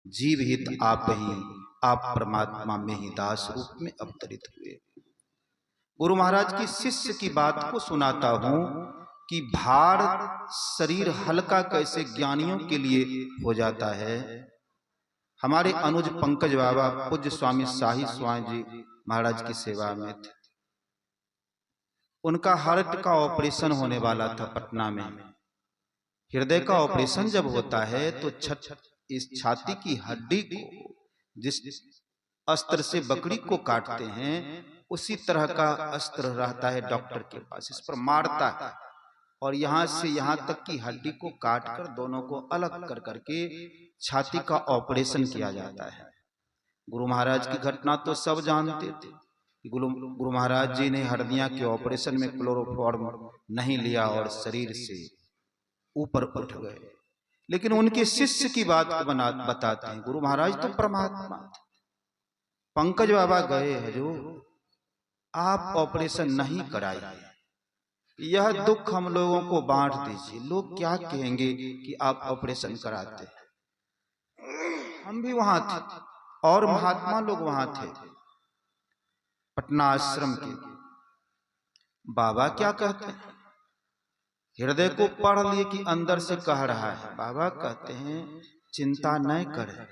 जीव हित आप ही, आप परमात्मा में ही दास रूप में अवतरित हुए। गुरु महाराज की शिष्य की बात को सुनाता हूं कि भार शरीर हल्का कैसे ज्ञानियों के लिए हो जाता है। हमारे अनुज पंकज बाबा पूज्य स्वामी शाही स्वामी जी महाराज की सेवा में थे। उनका हार्ट का ऑपरेशन होने वाला था पटना में। हृदय का ऑपरेशन जब होता है तो इस छाती की हड्डी को जिस अस्त्र से बकरी को काटते हैं उसी तरह का अस्त्र रहता है डॉक्टर के पास। इस पर मारता है और यहां से यहां तक की हड्डी को काट कर दोनों को अलग कर करके छाती का ऑपरेशन किया जाता है। गुरु महाराज की घटना तो सब जानते थे। गुरु महाराज जी ने हड्डियां के ऑपरेशन में क्लोरोफॉर्म नहीं लिया और शरीर से ऊपर उठ गए। लेकिन उनके शिष्य की बात को बताते हैं। गुरु महाराज तो परमात्मा थे। पंकज बाबा गए, हजूर आप ऑपरेशन नहीं कराइए, यह दुख हम लोगों को बांट दीजिए। लोग क्या कहेंगे कि आप ऑपरेशन कराते। हम भी वहां थे और महात्मा लोग वहां थे पटना आश्रम के। बाबा क्या कहते हैं, हृदय को पढ़ लिए कि अंदर से कह रहा है। बाबा कहते हैं चिंता न करे,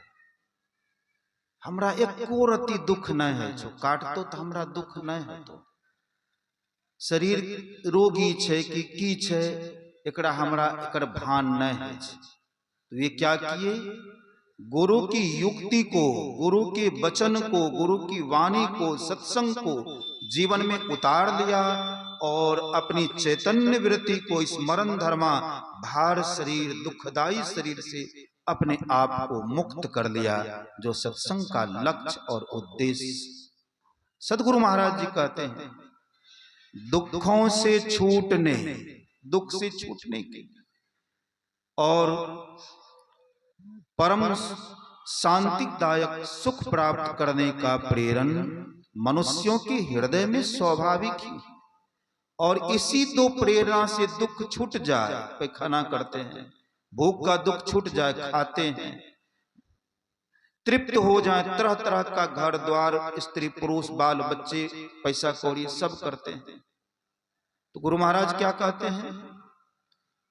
हमरा एको रति दुख न है। जो काटतो तो हमरा दुख न है। तो शरीर रोगी छे कि की छे एकरा हमरा एकर भान न है। तो ये क्या किए, गुरु की युक्ति को, गुरु के वचन को, गुरु की वाणी को, सत्संग को जीवन में उतार लिया और अपनी चैतन्य वृत्ति को स्मरण धर्मा भार शरीर दुखदाई शरीर से अपने आप को मुक्त कर लिया, जो सत्संग का लक्ष्य और उद्देश्य। सदगुरु महाराज जी कहते हैं दुखों से छूटने, दुख से छूटने की और परम शांतिदायक सुख प्राप्त करने का प्रेरण मनुष्यों के हृदय में स्वाभाविक ही। और इसी दो प्रेरणा से दुख छूट जाए, पैखाना करते हैं, भूख का दुख छूट जाए, खाते हैं, तृप्त हो जाए, तरह तरह का घर द्वार, स्त्री पुरुष बाल बच्चे पैसा कौड़ी सब करते हैं। तो गुरु महाराज क्या कहते हैं,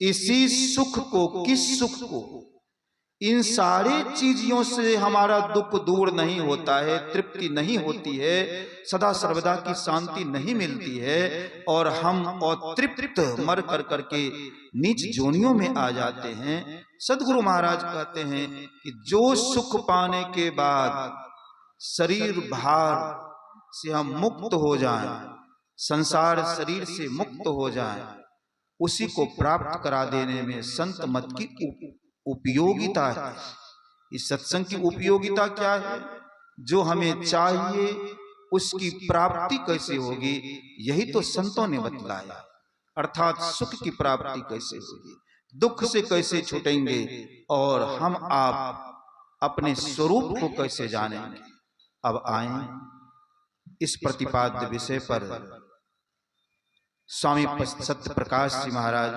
इसी सुख को, किस सुख को, इन सारी चीजों से हमारा दुख दूर नहीं होता है, तृप्ति नहीं होती है, सदा सर्वदा की शांति नहीं मिलती है और हम अतृप्त मर कर करके नीच जोनियों में आ जाते हैं। सदगुरु महाराज कहते हैं कि जो सुख पाने के बाद शरीर भार से हम मुक्त हो जाएं, संसार शरीर से मुक्त हो जाएं, उसी को प्राप्त करा देने में संत मत की उपयोगिता है। इस सत्संग की उपयोगिता क्या है, जो हमें चाहिए उसकी प्राप्ति कैसे होगी, यही तो संतों ने बतलाया। अर्थात सुख की प्राप्ति कैसे होगी, दुख से कैसे छूटेंगे और हम आप अपने स्वरूप को कैसे जानेंगे। अब आए इस प्रतिपाद्य विषय पर स्वामी सत्य प्रकाश जी महाराज